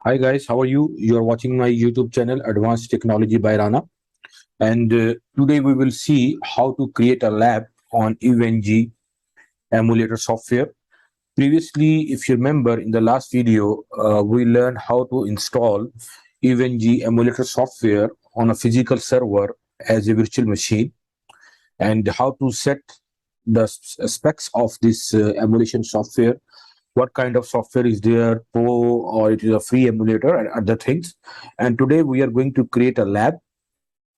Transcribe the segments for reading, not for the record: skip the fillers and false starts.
Hi guys, how are you? You are watching my YouTube channel Advanced Technology by Rana, and today we will see how to create a lab on EVNG emulator software. Previously, if you remember in the last video, we learned how to install EVNG emulator software on a physical server as a virtual machine, and how to set the specs of this emulation software, what kind of software is there, pro or it is a free emulator and other things. And today we are going to create a lab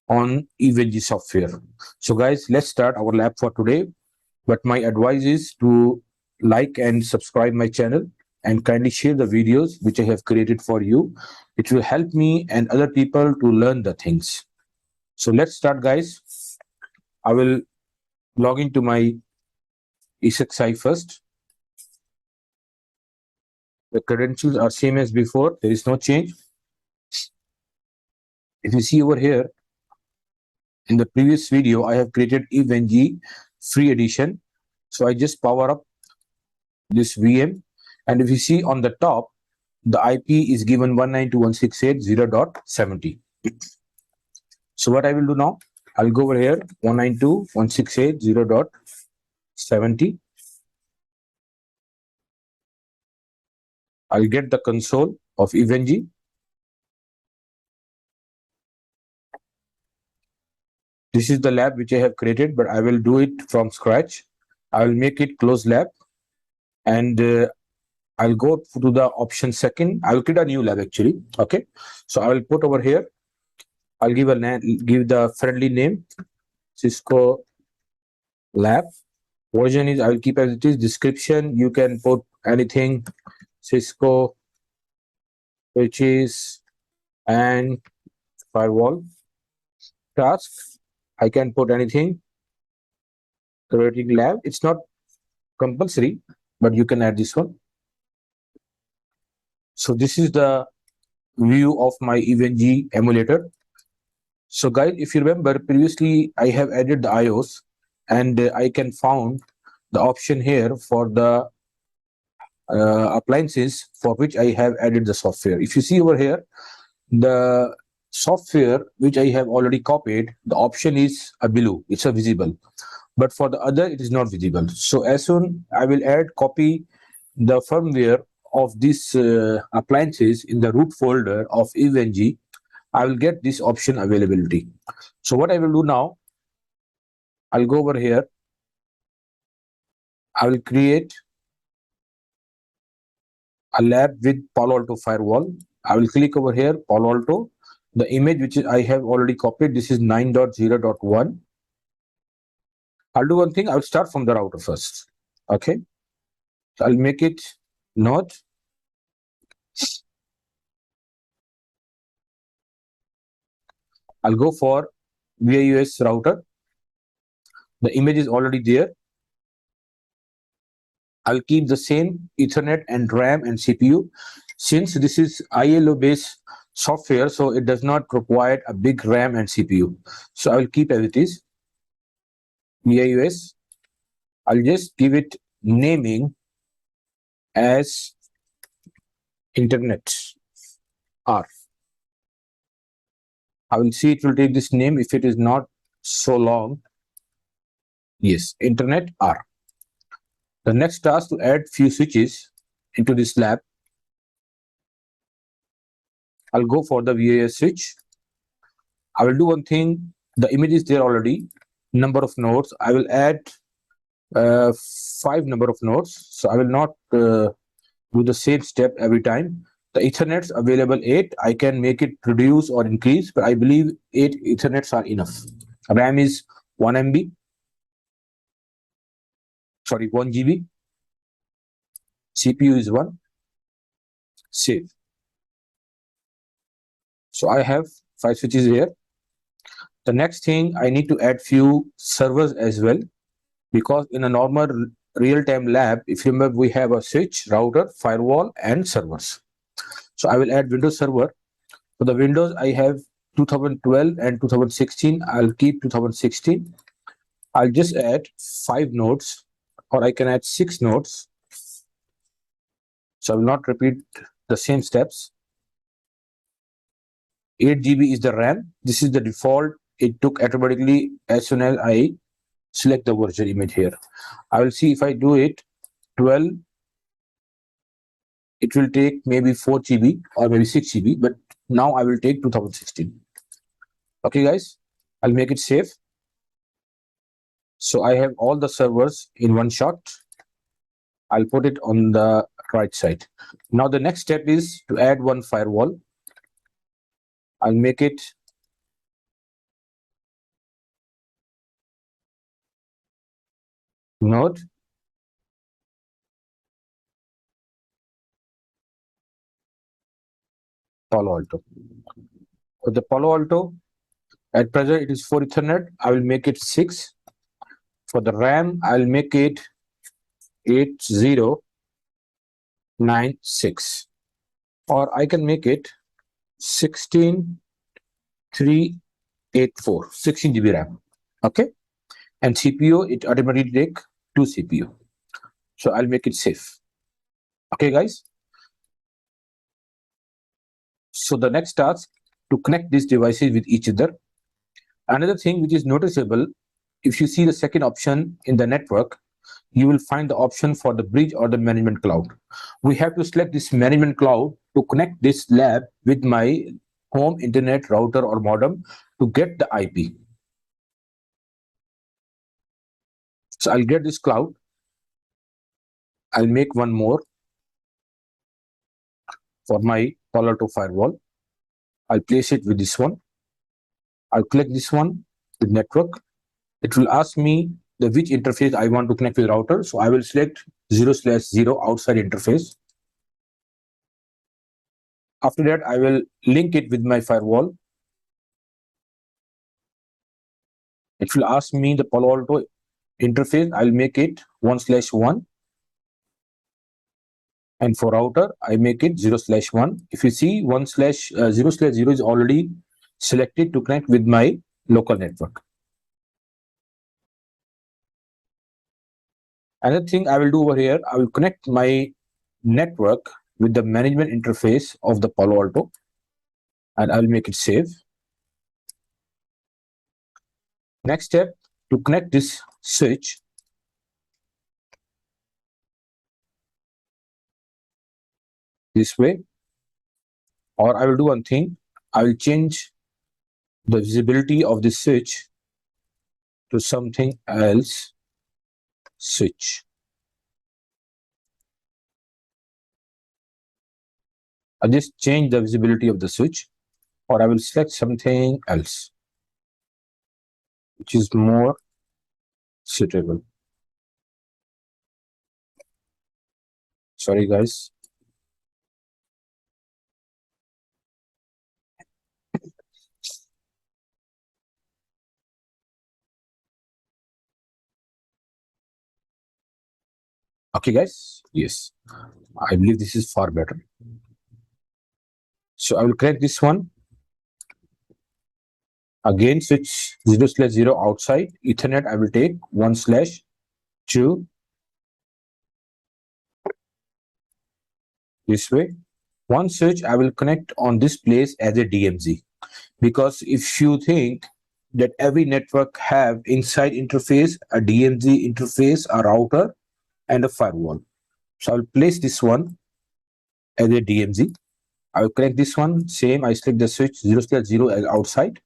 on EVNG software. So guys, let's start our lab for today. But my advice is to like and subscribe my channel and kindly share the videos which I have created for you. It will help me and other people to learn the things. So let's start guys. I will log into my ESXi first. The credentials are same as before. There is no change. If you see over here, in the previous video, I have created EVNG free edition. So I just power up this VM. And if you see on the top, the IP is given 192.168.0.70. So what I will do now, I'll go over here, 192.168.0.70. I'll get the console of EVNG. This is the lab which I have created, but I will do it from scratch. I will make it closed lab, and I'll go to the option second. I will create a new lab actually. Okay, so I will put over here. I'll give the friendly name, Cisco lab. Version is I will keep as it is. Description you can put anything, Cisco switches and firewall. Task I can put anything. Creating lab. It's not compulsory, but you can add this one. So this is the view of my EVNG emulator. So guys, if you remember previously, I have added the iOS, and I can found the option here for the appliances for which I have added the software. If you see over here, the software which I have already copied, the option is below. It's a visible, but for the other, it is not visible. So as soon I will copy the firmware of these appliances in the root folder of EVNG, I will get this option availability. So what I will do now, I'll go over here. I will create a lab with Palo Alto firewall. I will click over here, Palo Alto. The image which I have already copied, this is 9.0.1. I'll do one thing. I'll start from the router first. Okay. So I'll make it node. I'll go for VIUS router. The image is already there. I'll keep the same Ethernet and RAM and CPU. Since this is ILO based software, so it does not require a big RAM and CPU. So I will keep as it is. VIUS. I'll just give it naming as Internet R. I will see it will take this name if it is not so long. Yes, Internet R. The next task to add few switches into this lab. I'll go for the VIS switch. I will do one thing. The image is there already. Number of nodes. I will add 5 number of nodes. So I will not do the same step every time. The Ethernets available 8. I can make it reduce or increase, but I believe 8 Ethernets are enough. RAM is 1 MB. Sorry, 1 GB. CPU is 1. Save. So I have 5 switches here. The next thing, I need to add few servers as well, because in a normal real-time lab, if you remember, we have a switch, router, firewall, and servers. So I will add Windows Server. For the Windows, I have 2012 and 2016. I'll keep 2016. I'll just add 5 nodes, or I can add 6 nodes. So I will not repeat the same steps. 8 GB is the RAM. This is the default. It took automatically as soon as I select the virtual image here. I will see if I do it 12, it will take maybe 4 GB or maybe 6 GB, but now I will take 2016. Okay, guys, I'll make it safe. So I have all the servers in one shot. I'll put it on the right side. Now the next step is to add one firewall. I'll make it node Palo Alto. For the Palo Alto, at present it is 4 Ethernet. I will make it 6. For the RAM, I'll make it 8096, or I can make it 16384, 16 GB RAM. Okay, and CPU, it automatically take 2 CPU. So I'll make it safe. Okay, guys. So the next task, to connect these devices with each other. Another thing which is noticeable, if you see the second option in the network, you will find the option for the bridge or the management cloud. We have to select this management cloud to connect this lab with my home internet router or modem to get the IP. So I'll get this cloud. I'll make one more for my Palo Alto firewall. I'll place it with this one. I'll click this one with network. It will ask me the which interface I want to connect with router. So I will select 0/0 outside interface. After that, I will link it with my firewall. It will ask me the Palo Alto interface. I'll make it 1/1. And for router, I make it 0/1. If you see 0/0 is already selected to connect with my local network. Another thing I will do over here, I will connect my network with the management interface of the Palo Alto, and I'll make it save. Next step, to connect this switch, this way, or I will do one thing, I will change the visibility of this switch to something else switch. I'll just change the visibility of the switch, or I will select something else which is more suitable. Sorry, guys. Okay, guys. Yes, I believe this is far better. So I will connect this one. Again, switch 0/0 outside. Ethernet, I will take 1/2. This way. One switch I will connect on this place as a DMZ. Because if you think that every network have inside interface, a DMZ interface, a router, and a firewall. So I'll place this one as a DMZ. I will connect this one, same, I select the switch 0/0 as outside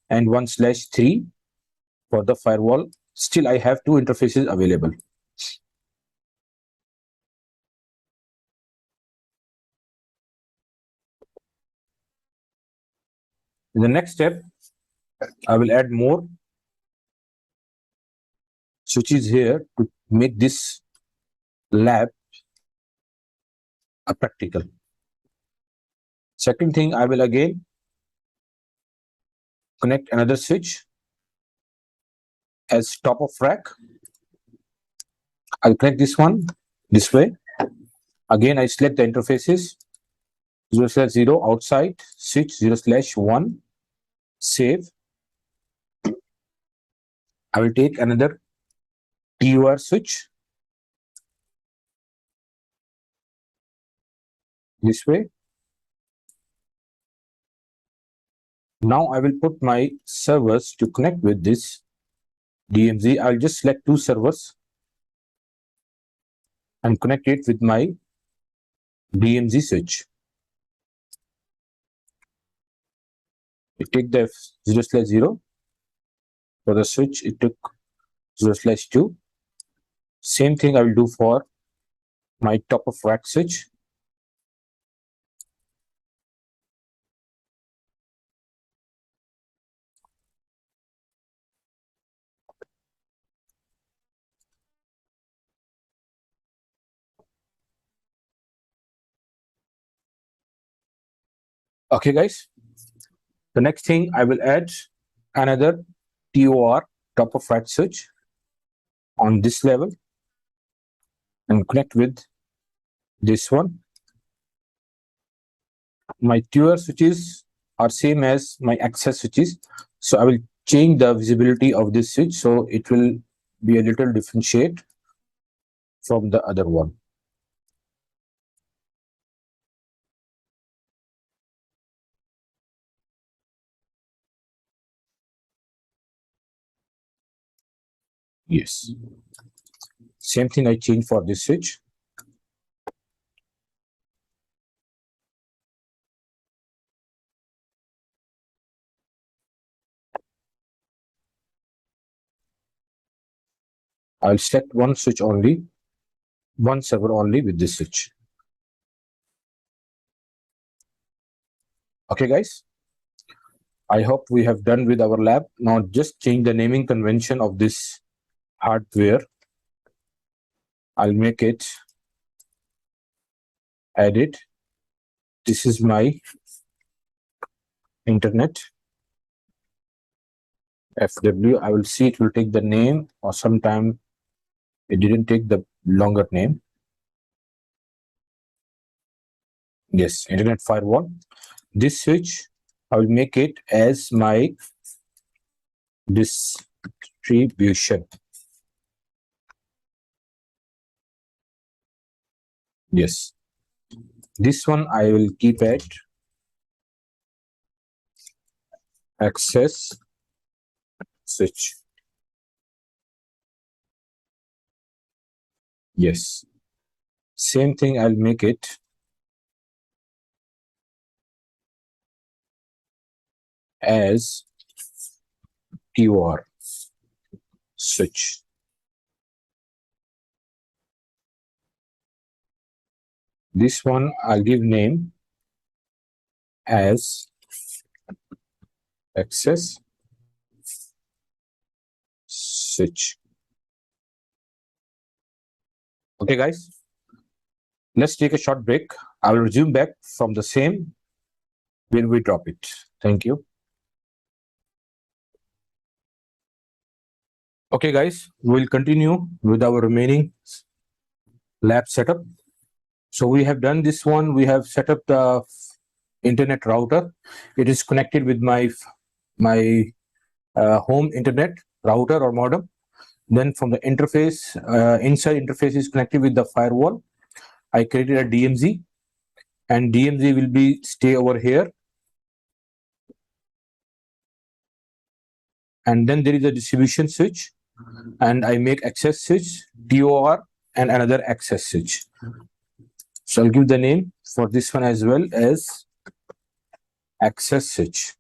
and 1/3 for the firewall. Still, I have two interfaces available. In the next step, I will add more switches here to make this lab a practical. Second thing, I will again connect another switch as top of rack. I'll connect this one this way. Again, I select the interfaces 0/0 outside, switch 0/1, save. I will take another TUR switch this way. Now I will put my servers to connect with this DMZ. I'll just select two servers and connect it with my DMZ switch. It take the 0/0 for the switch. It took 0/2. Same thing I will do for my top of rack switch. Okay, guys. The next thing I will add another TOR, top of rack switch, on this level and connect with this one. My TOR switches are same as my access switches, so I will change the visibility of this switch so it will be a little differentiate from the other one. Yes. Same thing I change for this switch. I'll select one switch only, one server only with this switch. Okay, guys. I hope we have done with our lab. Now just change the naming convention of this hardware. I'll make it edit. This is my internet FW. I will see it will take the name, or sometime it didn't take the longer name. Yes, internet firewall. This switch, I will make it as my distribution. Yes. This one I will keep at access switch. Yes. Same thing, I'll make it as TOR switch. This one I'll give name as access switch. Okay, guys, let's take a short break. I will resume back from the same when we drop it. Thank you. Okay, guys, we'll continue with our remaining lab setup. So we have done this one. We have set up the internet router. It is connected with my home internet router or modem. Then from the interface, inside interface is connected with the firewall. I created a DMZ, and DMZ will be stay over here. And then there is a distribution switch, and I make access switch, TOR, and another access switch. So I'll give the name for this one as well as access switch.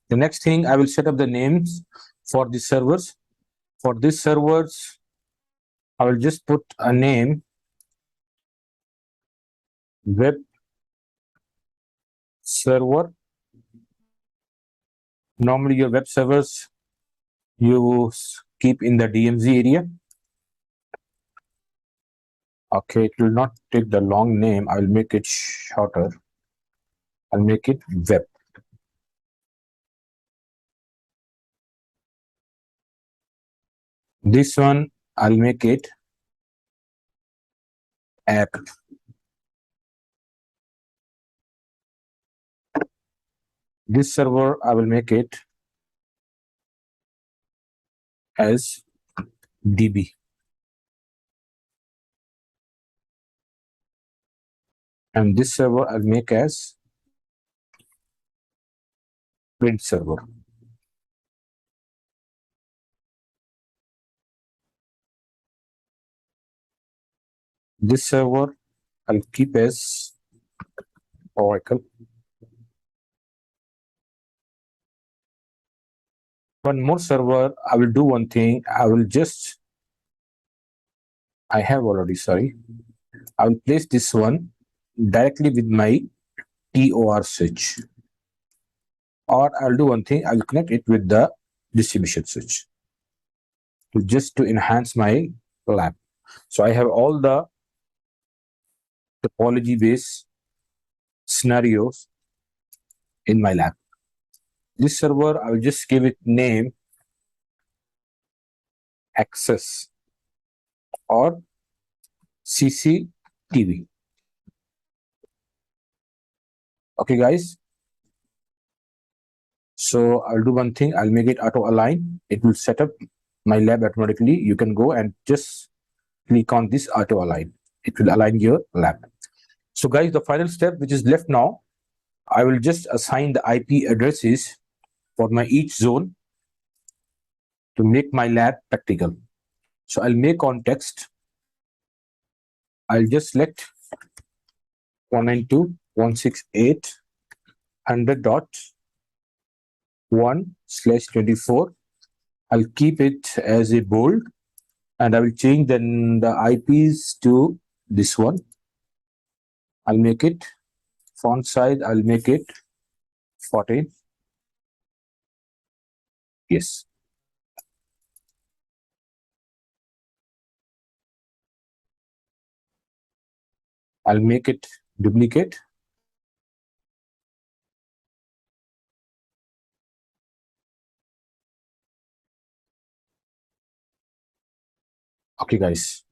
The next thing, I will set up the names for the servers. For these servers, I will just put a name, web server. Normally your web servers you keep in the DMZ area. Okay, it will not take the long name. I'll make it shorter. I'll make it web. This one, I'll make it app. This server, I will make it as DB. and this server I'll make as print server. This server I'll keep as Oracle. One more server, I will do one thing. I have already, sorry. I will place this one directly with my TOR switch. Or I'll do one thing, I'll connect it with the distribution switch to enhance my lab. So I have all the topology based scenarios in my lab. This server, I will just give it name access or CCTV. Okay, guys. So I'll do one thing. I'll make it auto align. It will set up my lab automatically. You can go and just click on this auto align. It will align your lab. So guys, the final step which is left now, I will just assign the IP addresses for my each zone to make my lab practical. So I'll make context. I'll just select 192.168.100.1/24. I'll keep it as a bold, and I will change then the IPs to this one. I'll make it font size, I'll make it 14. Yes. I'll make it duplicate. Okay, guys.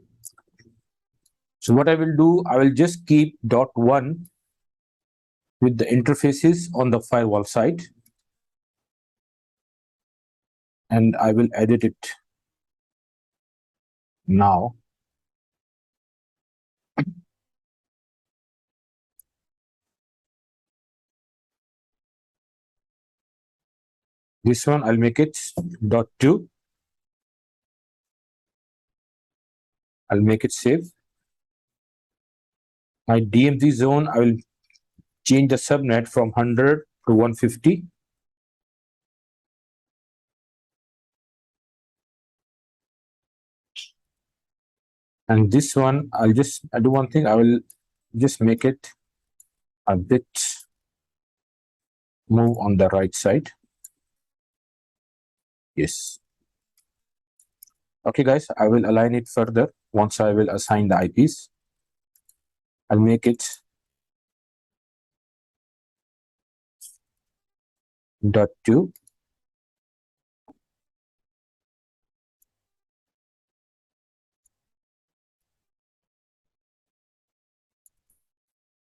So what I will do, I will just keep .1 with the interfaces on the firewall side, and I will edit it now. This one I'll make it .2. I'll make it save. My DMZ zone, I will change the subnet from 100 to 150. And this one, I'll do one thing. I will just make it a bit move on the right side. Yes. Okay, guys, I will align it further once I will assign the IPs. I'll make it .2.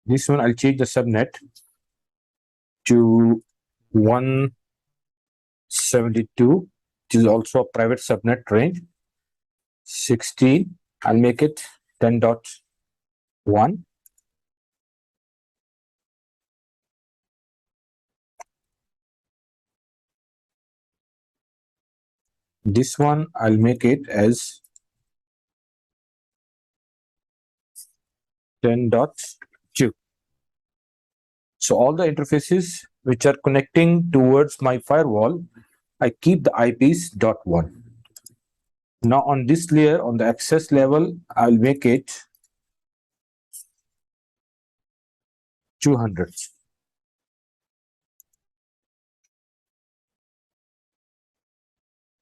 This one, I'll change the subnet to 172, which is also a private subnet range. 16, I'll make it 10.1. This one, I'll make it as 10.2. So all the interfaces which are connecting towards my firewall, I keep the IPs .1. Now on this layer, on the access level, I'll make it 200.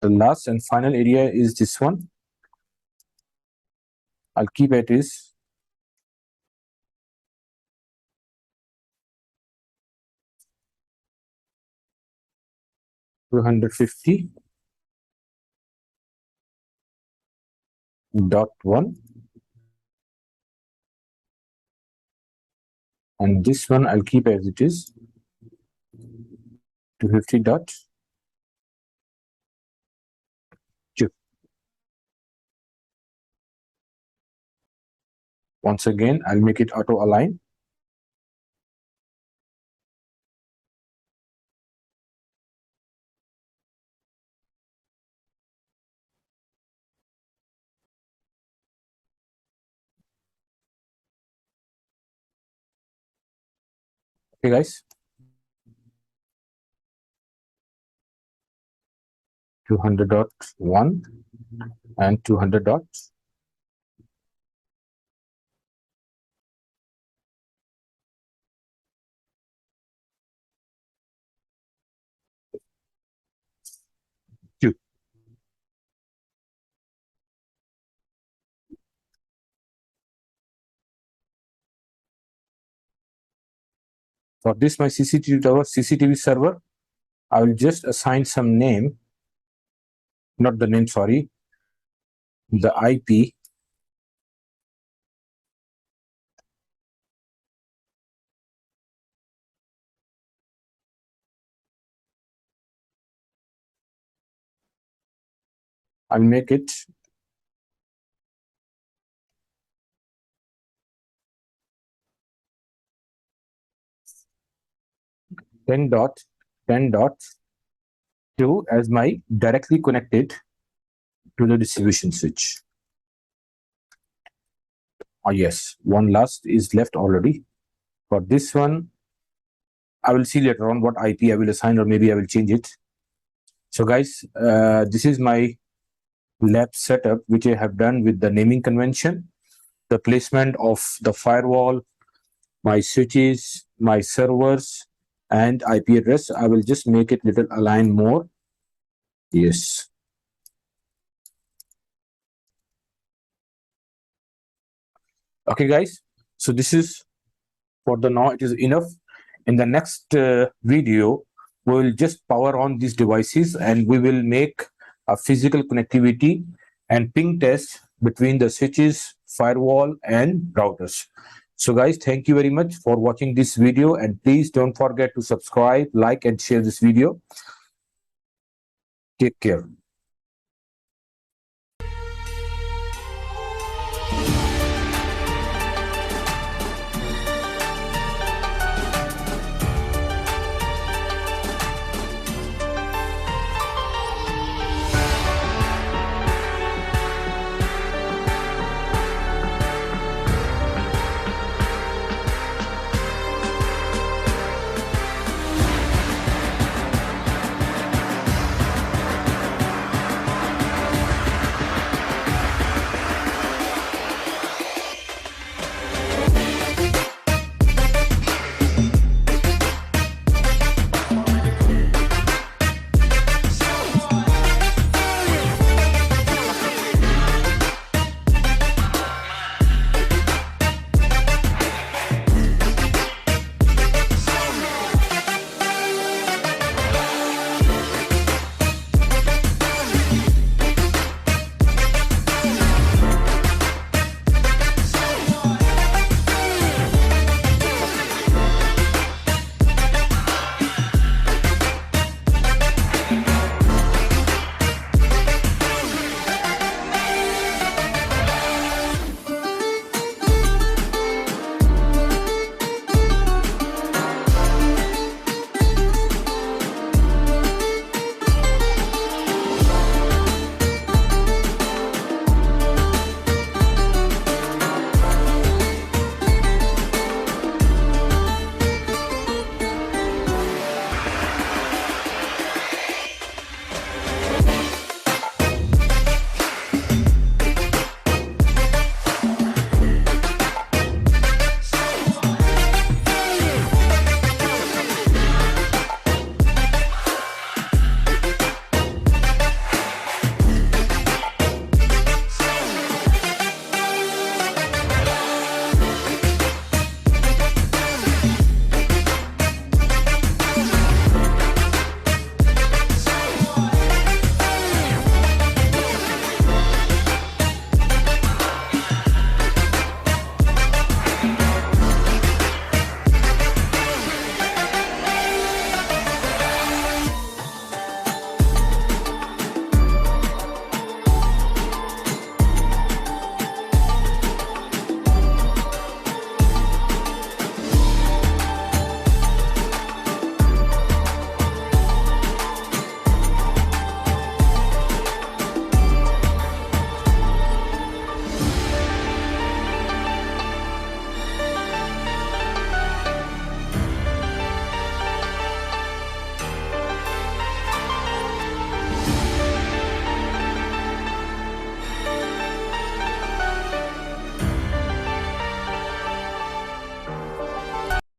The last and final area is this one. I'll keep it is 250.1, and this one I'll keep as it is 250.2. Once again, I'll make it auto align. Okay, guys. 200.1 and 200.2. For this, my CCTV server, I will just assign some name, not the name, sorry, the IP. I'll make it 10.10.2 as my directly connected to the distribution switch. Oh, yes, one last is left already. For this one, I will see later on what IP I will assign, or maybe I will change it. So guys, this is my lab setup, which I have done with the naming convention, the placement of the firewall, my switches, my servers, and IP address. I will just make it little align more. Yes. Okay, guys. So this is for the now. It is enough. In the next video, we will just power on these devices and we will make a physical connectivity and ping test between the switches, firewall, and routers. So guys, thank you very much for watching this video, and please don't forget to subscribe, like, and share this video. Take care.